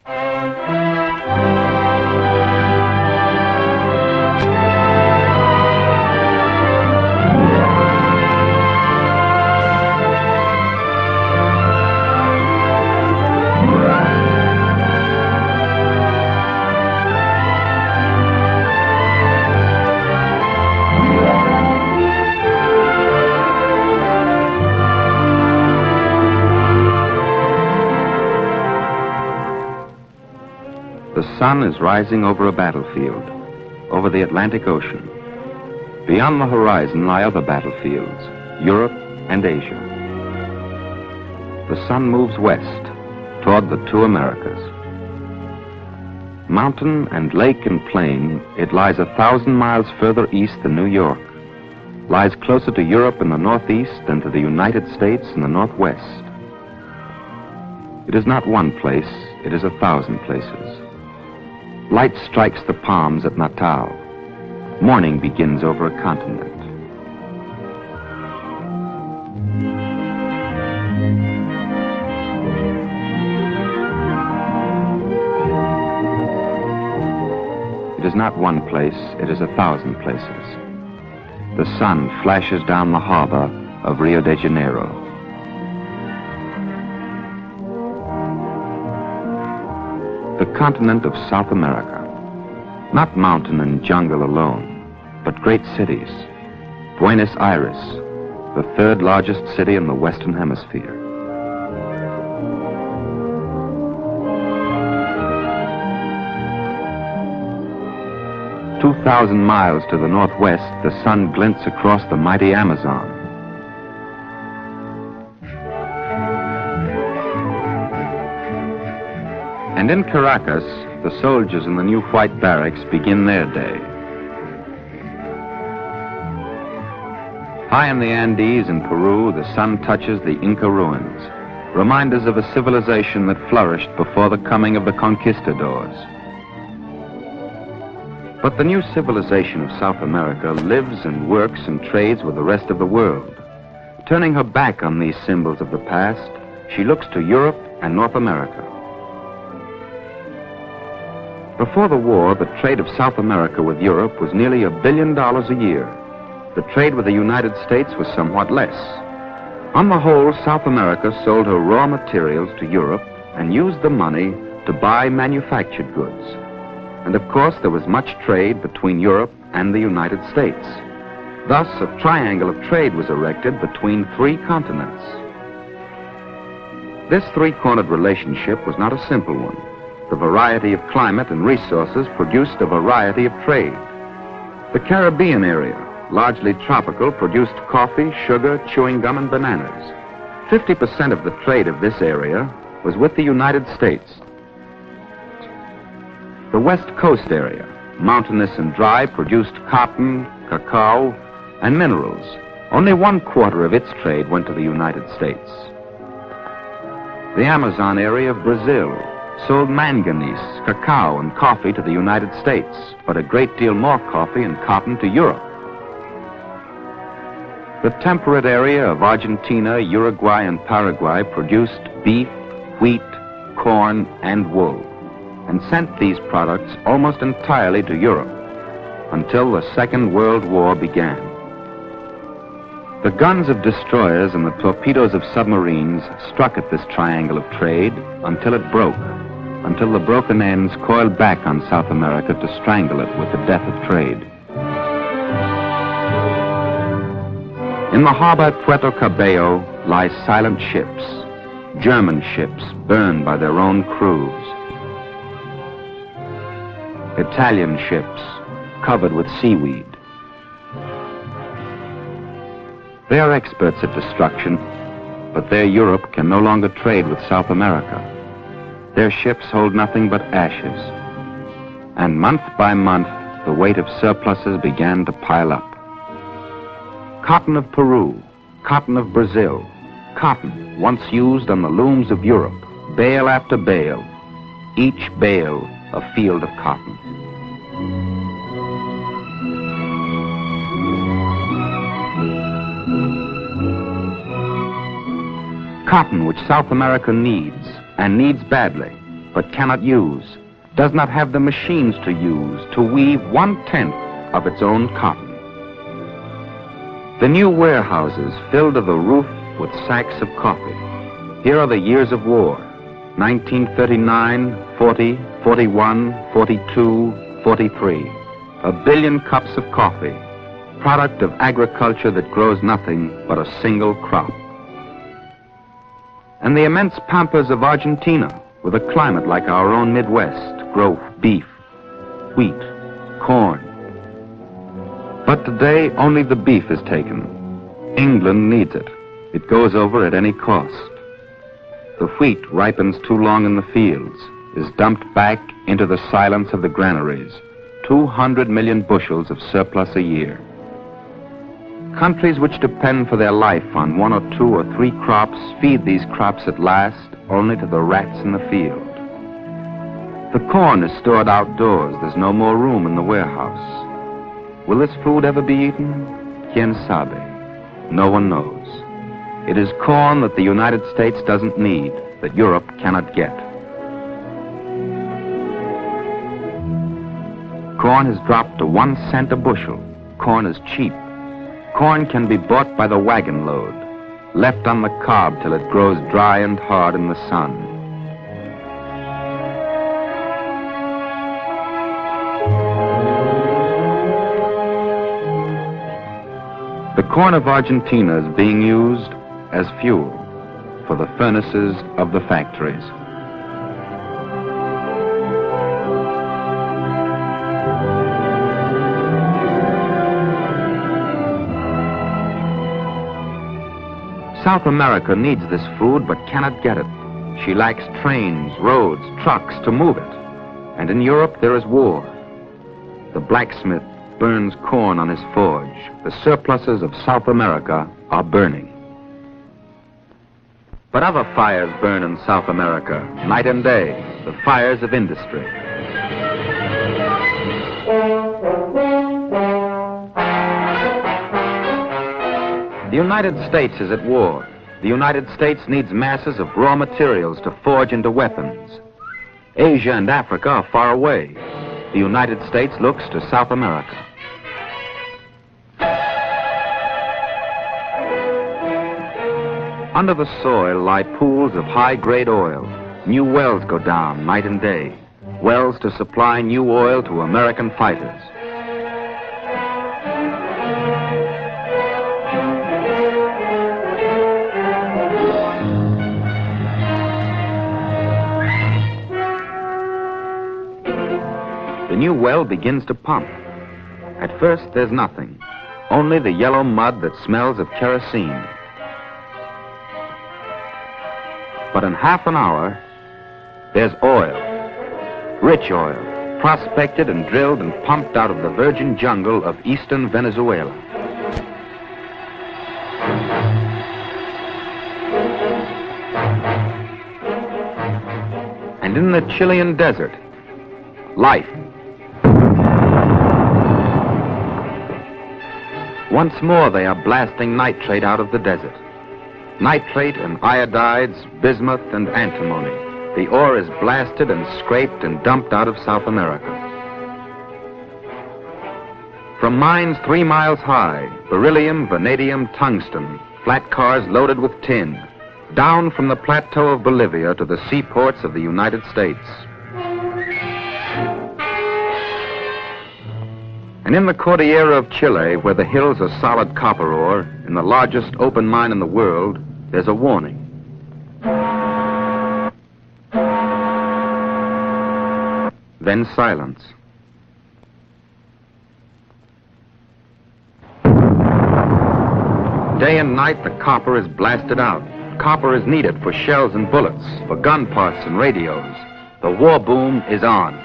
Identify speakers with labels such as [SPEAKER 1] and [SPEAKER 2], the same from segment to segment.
[SPEAKER 1] The sun is rising over a battlefield, over the Atlantic Ocean. Beyond the horizon lie other battlefields, Europe and Asia. The sun moves west, toward the two Americas. Mountain and lake and plain, it lies 1,000 miles further east than New York, lies closer to Europe in the northeast than to the United States in the northwest. It is not one place, it is 1,000 places. Light strikes the palms at Natal. Morning begins over a continent. It is not one place, it is 1,000 places. The sun flashes down the harbor of Rio de Janeiro. The continent of South America. Not mountain and jungle alone, but great cities. Buenos Aires, the third largest city in the Western Hemisphere. "2,000 miles to the northwest, the sun glints across the mighty Amazon. And in Caracas, the soldiers in the new white barracks begin their day. High in the Andes in Peru, the sun touches the Inca ruins, reminders of a civilization that flourished before the coming of the conquistadors. But the new civilization of South America lives and works and trades with the rest of the world. Turning her back on these symbols of the past, she looks to Europe and North America. Before the war, the trade of South America with Europe was nearly $1 billion a year. The trade with the United States was somewhat less. On the whole, South America sold her raw materials to Europe and used the money to buy manufactured goods. And of course, there was much trade between Europe and the United States. Thus, a triangle of trade was erected between three continents. This three-cornered relationship was not a simple one. The variety of climate and resources produced a variety of trade. The Caribbean area, largely tropical, produced coffee, sugar, chewing gum, and bananas. 50% of the trade of this area was with the United States. The West Coast area, mountainous and dry, produced cotton, cacao, and minerals. Only 1/4 of its trade went to the United States. The Amazon area of Brazil sold manganese, cacao, and coffee to the United States, but a great deal more coffee and cotton to Europe. The temperate area of Argentina, Uruguay, and Paraguay produced beef, wheat, corn, and wool, and sent these products almost entirely to Europe until the Second World War began. The guns of destroyers and the torpedoes of submarines struck at this triangle of trade until it broke, until the broken ends coiled back on South America to strangle it with the death of trade. In the harbor at Puerto Cabello lie silent ships, German ships burned by their own crews. Italian ships covered with seaweed. They are experts at destruction, but their Europe can no longer trade with South America. Their ships hold nothing but ashes. And month by month, the weight of surpluses began to pile up. Cotton of Peru, cotton of Brazil, cotton once used on the looms of Europe, bale after bale, each bale a field of cotton. Cotton which South America needs, and needs badly. but cannot use, does not have the machines to use to weave 1/10 of its own cotton. The new warehouses filled to the roof with sacks of coffee. Here are the years of war: 1939, 40, 41, 42, 43. 1 billion cups of coffee, product of agriculture that grows nothing but a single crop. And the immense pampas of Argentina, with a climate like our own Midwest, grow beef, wheat, corn. But today, only the beef is taken. England needs it. It goes over at any cost. The wheat ripens too long in the fields, is dumped back into the silence of the granaries. 200 million bushels of surplus a year. Countries which depend for their life on 1 or 2 or 3 crops feed these crops at last only to the rats in the field. The corn is stored outdoors. There's no more room in the warehouse. Will this food ever be eaten? Quien sabe? No one knows. It is corn that the United States doesn't need, that Europe cannot get. Corn has dropped to 1 cent a bushel. Corn is cheap. Corn can be bought by the wagon load, left on the cob till it grows dry and hard in the sun. The corn of Argentina is being used as fuel for the furnaces of the factories. South America needs this food but cannot get it. She lacks trains, roads, trucks to move it. And in Europe there is war. The blacksmith burns corn on his forge. The surpluses of South America are burning. But other fires burn in South America, night and day, the fires of industry. The United States is at war. The United States needs masses of raw materials to forge into weapons. Asia and Africa are far away. The United States looks to South America. Under the soil lie pools of high-grade oil. New wells go down night and day. Wells to supply new oil to American fighters. The new well begins to pump. At first, there's nothing, only the yellow mud that smells of kerosene. But in half an hour, there's oil, rich oil, prospected and drilled and pumped out of the virgin jungle of eastern Venezuela. And in the Chilean desert, life. Once more they are blasting nitrate out of the desert. Nitrate and iodides, bismuth and antimony. The ore is blasted and scraped and dumped out of South America. From mines 3 miles high, beryllium, vanadium, tungsten, flat cars loaded with tin, down from the plateau of Bolivia to the seaports of the United States. And in the Cordillera of Chile, where the hills are solid copper ore, in the largest open mine in the world, there's a warning. Then silence. Day and night, the copper is blasted out. Copper is needed for shells and bullets, for gun parts and radios. The war boom is on.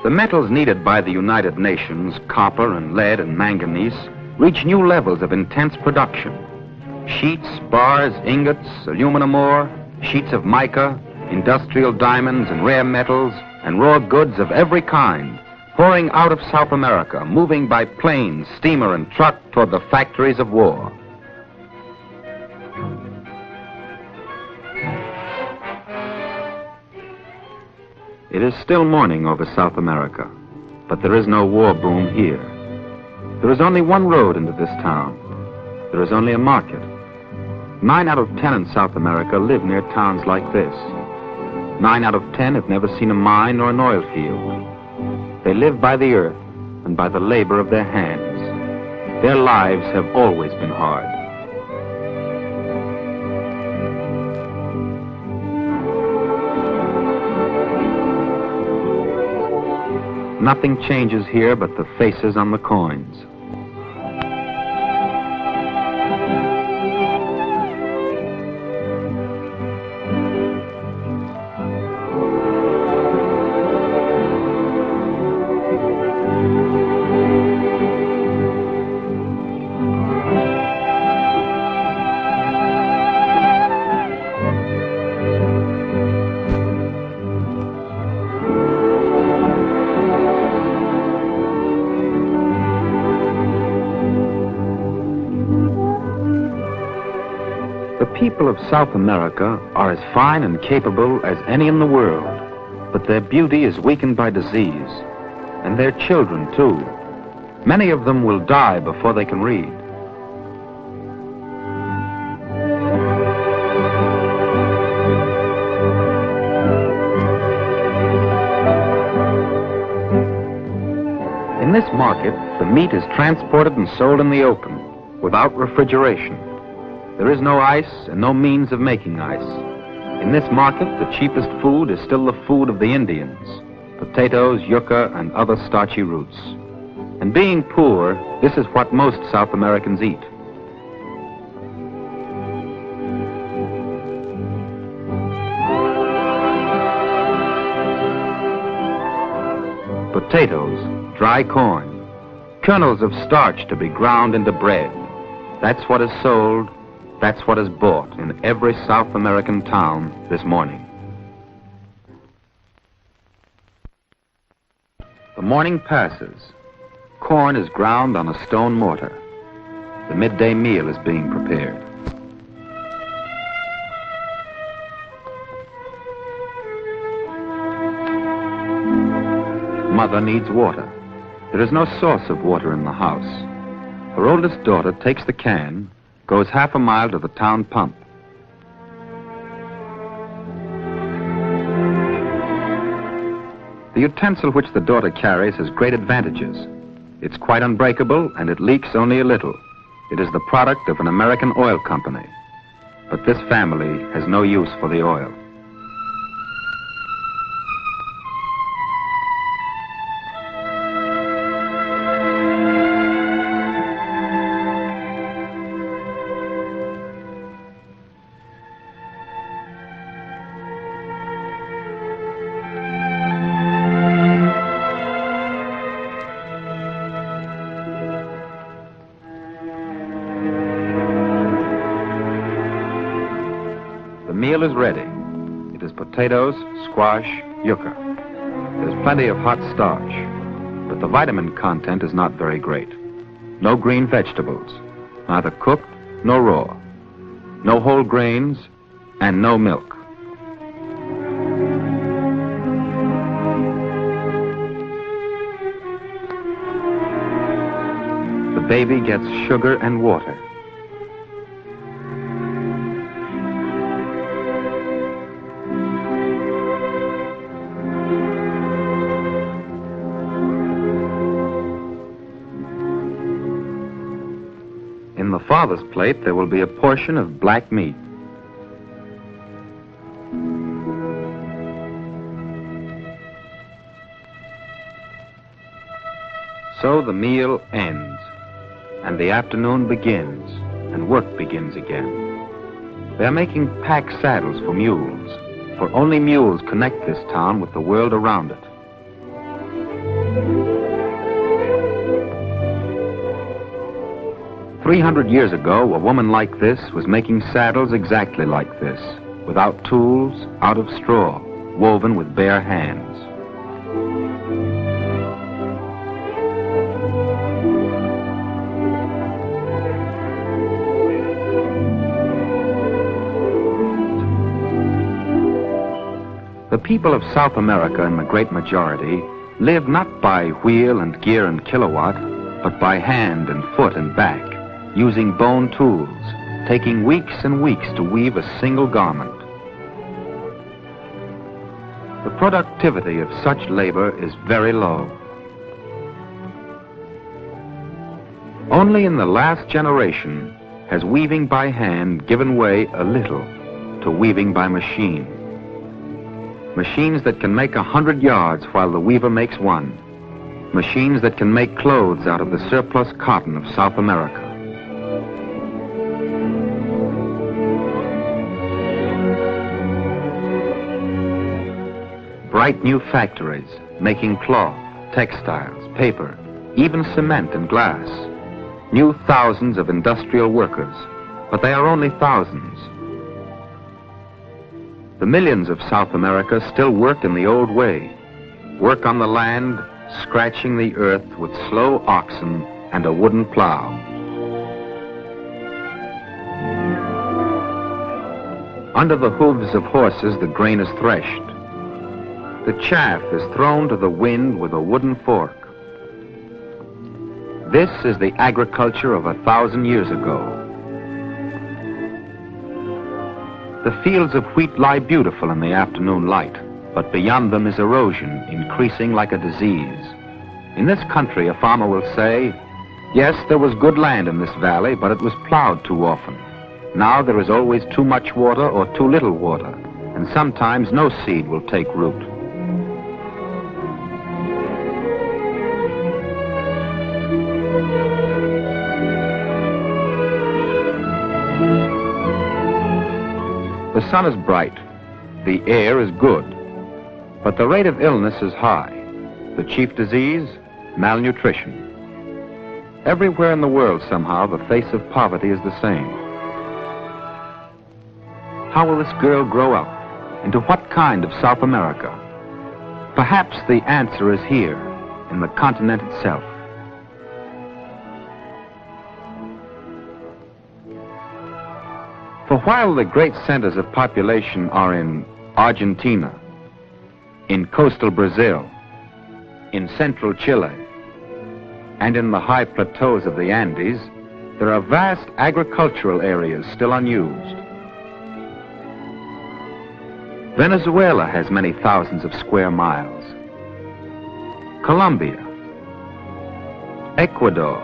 [SPEAKER 1] The metals needed by the United Nations, copper and lead and manganese, reach new levels of intense production. Sheets, bars, ingots, aluminum ore, sheets of mica, industrial diamonds and rare metals, and raw goods of every kind pouring out of South America, moving by plane, steamer, and truck toward the factories of war. It is still morning over South America, but there is no war boom here. There is only one road into this town. There is only a market. 9 out of 10 in South America live near towns like this. 9 out of 10 have never seen a mine or an oil field. They live by the earth and by the labor of their hands. Their lives have always been hard. Nothing changes here but the faces on the coins. The people of South America are as fine and capable as any in the world, but their beauty is weakened by disease, and their children too. Many of them will die before they can read. In this market, the meat is transported and sold in the open, without refrigeration. There is no ice and no means of making ice. In this market, the cheapest food is still the food of the Indians: potatoes, yucca, and other starchy roots. And being poor, this is what most South Americans eat. Potatoes, dry corn, kernels of starch to be ground into bread. That's what is sold. That's what is bought in every South American town this morning. The morning passes. Corn is ground on a stone mortar. The midday meal is being prepared. Mother needs water. There is no source of water in the house. Her oldest daughter takes the can, goes half a mile to the town pump. The utensil which the daughter carries has great advantages. It's quite unbreakable and it leaks only a little. It is the product of an American oil company. But this family has no use for the oil. The meal is ready. It is potatoes, squash, yucca. There's plenty of hot starch, but the vitamin content is not very great. No green vegetables, neither cooked nor raw. No whole grains, and no milk. The baby gets sugar and water. In the father's plate, there will be a portion of black meat. So the meal ends, and the afternoon begins, and work begins again. They're making pack saddles for mules, for only mules connect this town with the world around it. "300 years ago, a woman like this was making saddles exactly like this, without tools, out of straw, woven with bare hands. The people of South America, in the great majority, live not by wheel and gear and kilowatt, but by hand and foot and back, using bone tools, taking weeks and weeks to weave a single garment. The productivity of such labor is very low. Only in the last generation has weaving by hand given way a little to weaving by machine. Machines that can make 100 yards while the weaver makes one. Machines that can make clothes out of the surplus cotton of South America. Bright new factories making cloth, textiles, paper, even cement and glass. New thousands of industrial workers, but they are only thousands. The millions of South America still work in the old way. Work on the land, scratching the earth with slow oxen and a wooden plow. Under the hooves of horses, the grain is threshed. The chaff is thrown to the wind with a wooden fork. This is the agriculture of 1,000 years ago. The fields of wheat lie beautiful in the afternoon light, but beyond them is erosion, increasing like a disease. In this country, a farmer will say, yes, there was good land in this valley, but it was plowed too often. Now there is always too much water or too little water, and sometimes no seed will take root. The sun is bright, the air is good, but the rate of illness is high. The chief disease, malnutrition. Everywhere in the world, somehow, the face of poverty is the same. How will this girl grow up? Into what kind of South America? Perhaps the answer is here, in the continent itself. For while the great centers of population are in Argentina, in coastal Brazil, in central Chile, and in the high plateaus of the Andes, there are vast agricultural areas still unused. Venezuela has many thousands of square miles. Colombia, Ecuador,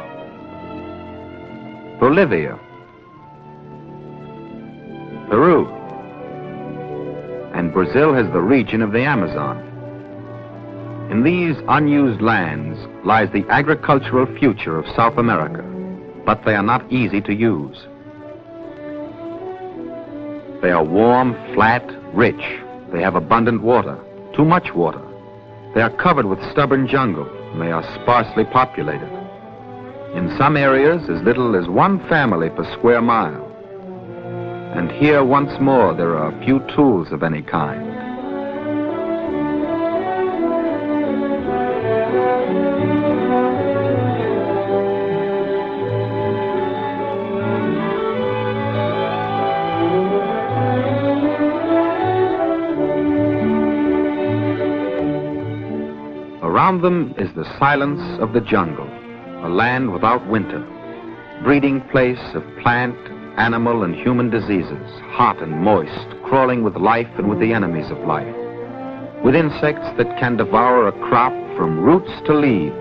[SPEAKER 1] Bolivia, Peru, and Brazil has the region of the Amazon. In these unused lands lies the agricultural future of South America, but they are not easy to use. They are warm, flat, rich. They have abundant water, too much water. They are covered with stubborn jungle, and they are sparsely populated. In some areas, as little as one family per square mile. And here, once more, there are few tools of any kind. Around them is the silence of the jungle, a land without winter, breeding place of plant, animal and human diseases, hot and moist, crawling with life and with the enemies of life, with insects that can devour a crop from roots to leaves.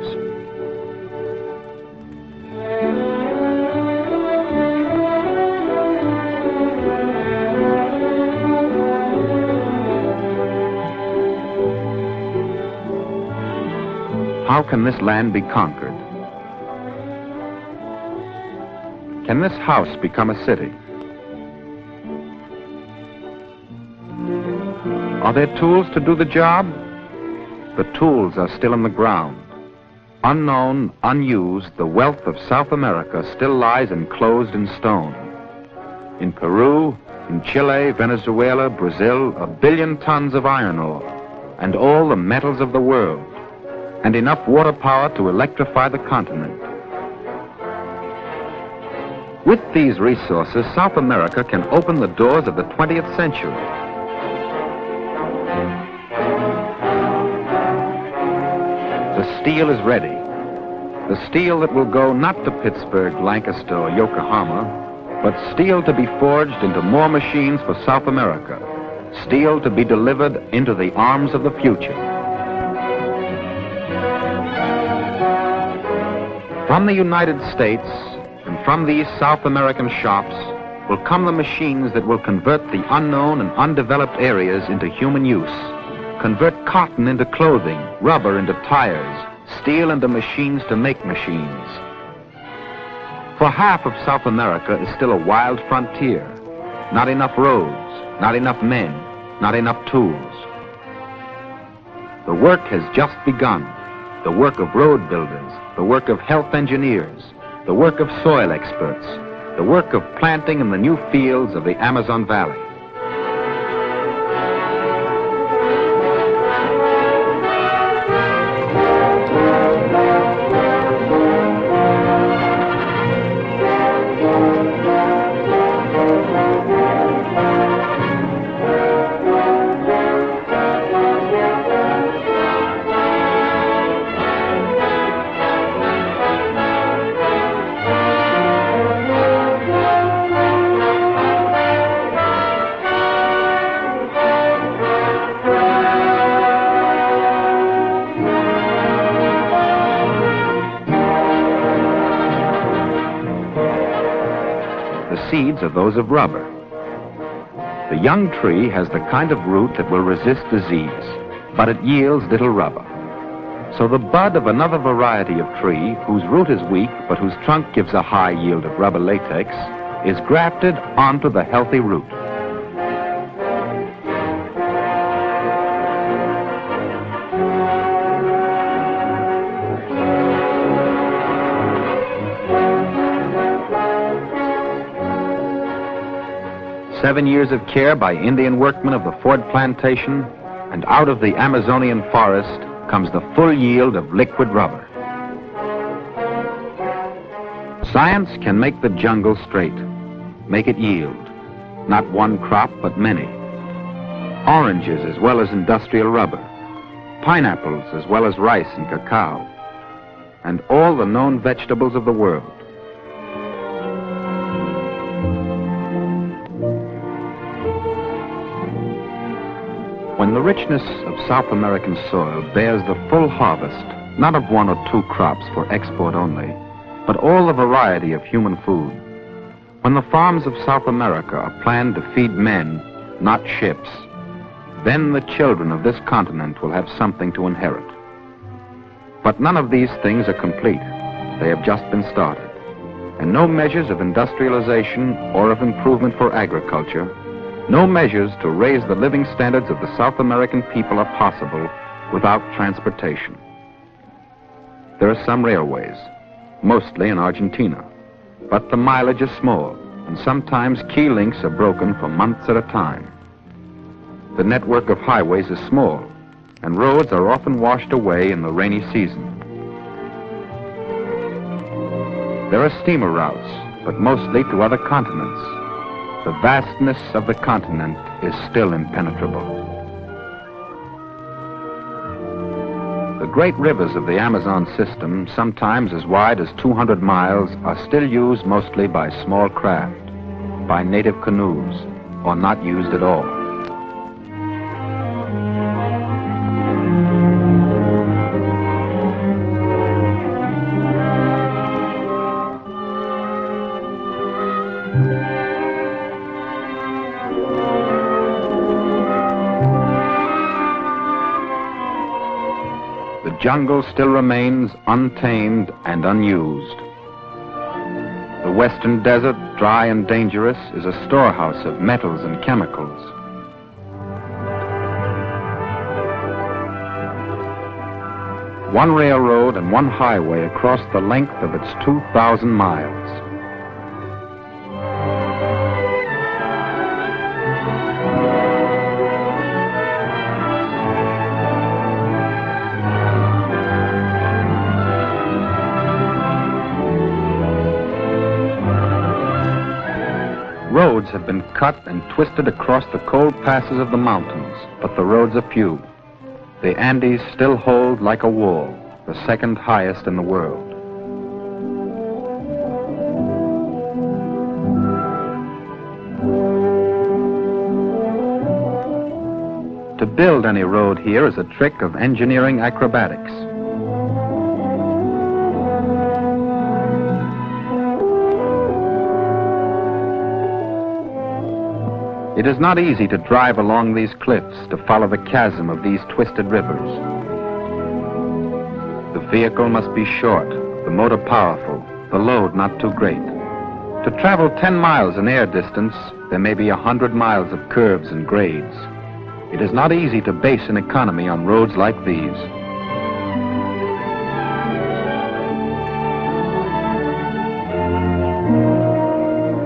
[SPEAKER 1] How can this land be conquered? Can this house become a city? Are there tools to do the job? The tools are still in the ground. Unknown, unused, the wealth of South America still lies enclosed in stone. In Peru, in Chile, Venezuela, Brazil, 1 billion tons of iron ore, and all the metals of the world, and enough water power to electrify the continent. With these resources, South America can open the doors of the 20th century. steel is ready. The steel that will go not to Pittsburgh, Lancaster, or Yokohama, but steel to be forged into more machines for South America. Steel to be delivered into the arms of the future. From the United States and from these South American shops will come the machines that will convert the unknown and undeveloped areas into human use, convert cotton into clothing, rubber into tires, steel into machines to make machines. For half of South America is still a wild frontier. Not enough roads, not enough men, not enough tools. The work has just begun. The work of road builders, the work of health engineers, the work of soil experts, the work of planting in the new fields of the Amazon Valley. Seeds are those of rubber. The young tree has the kind of root that will resist disease, but it yields little rubber. So the bud of another variety of tree, whose root is weak but whose trunk gives a high yield of rubber latex, is grafted onto the healthy root. Seven years of care by Indian workmen of the Ford plantation, and out of the Amazonian forest comes the full yield of liquid rubber. Science can make the jungle straight, make it yield, not one crop but many. Oranges as well as industrial rubber, pineapples as well as rice and cacao, and all the known vegetables of the world. When the richness of South American soil bears the full harvest, not of one or two crops for export only, but all the variety of human food, when the farms of South America are planned to feed men, not ships, then the children of this continent will have something to inherit. But none of these things are complete. They have just been started. And no measures of industrialization or of improvement for agriculture, no measures to raise the living standards of the South American people are possible without transportation. There are some railways, mostly in Argentina, but the mileage is small, and sometimes key links are broken for months at a time. The network of highways is small, and roads are often washed away in the rainy season. There are steamer routes, but mostly to other continents. The vastness of the continent is still impenetrable. The great rivers of the Amazon system, sometimes as wide as 200 miles, are still used mostly by small craft, by native canoes, or not used at all. The jungle still remains untamed and unused. The western desert, dry and dangerous, is a storehouse of metals and chemicals. One railroad and one highway across the length of its 2,000 miles. Roads have been cut and twisted across the cold passes of the mountains, but the roads are few. The Andes still hold like a wall. the second highest in the world. To build any road here is a trick of engineering acrobatics. It is not easy to drive along these cliffs to follow the chasm of these twisted rivers. The vehicle must be short, the motor powerful, the load not too great. To travel 10 miles in air distance, there may be 100 miles of curves and grades. It is not easy to base an economy on roads like these.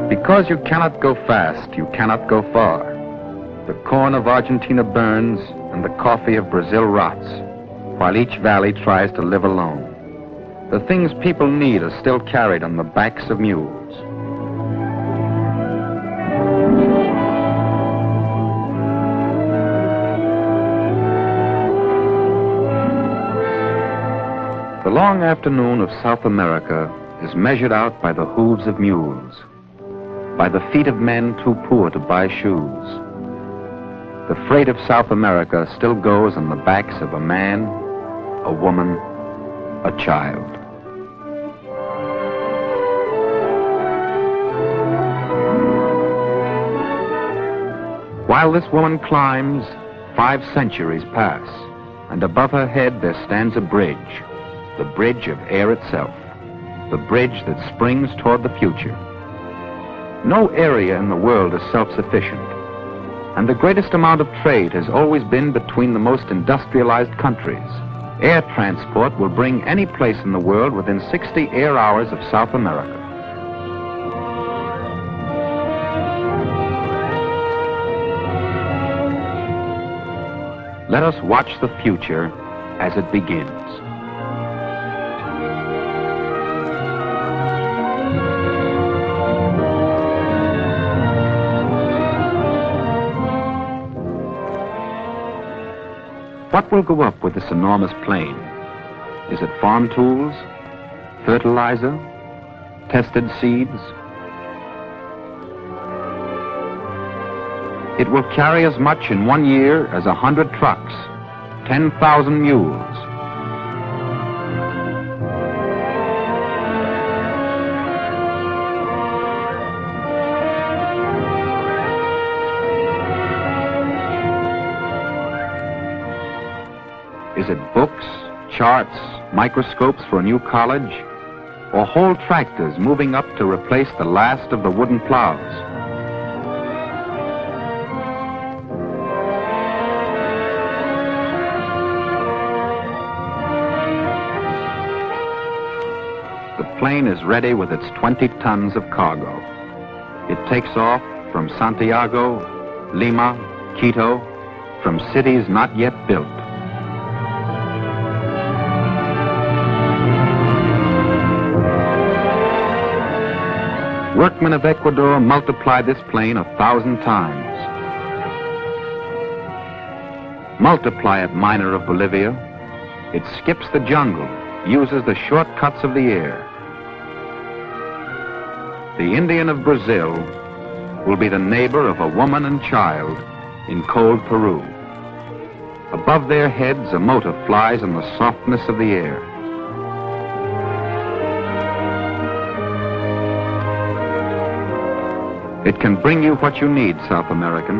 [SPEAKER 1] Because you cannot go fast, you cannot go far. The corn of Argentina burns and the coffee of Brazil rots, while each valley tries to live alone. The things people need are still carried on the backs of mules. The long afternoon of South America is measured out by the hooves of mules, by the feet of men too poor to buy shoes. The freight of South America still goes on the backs of a man, a woman, a child. While this woman climbs, 5 centuries pass, and above her head there stands a bridge, the bridge of air itself, the bridge that springs toward the future. No area in the world is self-sufficient, and the greatest amount of trade has always been between the most industrialized countries. Air transport will bring any place in the world within 60 air hours of South America. Let us watch the future as it begins. What will go up with this enormous plane? Is it farm tools, fertilizer, tested seeds? It will carry as much in 1 year as 100 trucks, 10,000 mules. Is it books, charts, microscopes for a new college, or whole tractors moving up to replace the last of the wooden plows? The plane is ready with its 20 tons of cargo. It takes off from Santiago, Lima, Quito, from cities not yet built. Workmen of Ecuador multiply this plane 1,000 times. Multiply it, miner of Bolivia. It skips the jungle, uses the shortcuts of the air. The Indian of Brazil will be the neighbor of a woman and child in cold Peru. Above their heads, a motor flies in the softness of the air. It can bring you what you need, South American.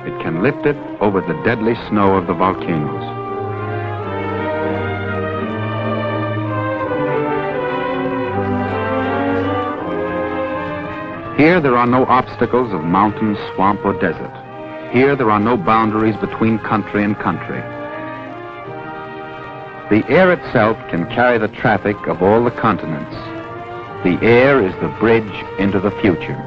[SPEAKER 1] It can lift it over the deadly snow of the volcanoes. Here there are no obstacles of mountain, swamp, or desert. Here there are no boundaries between country and country. The air itself can carry the traffic of all the continents. The air is the bridge into the future.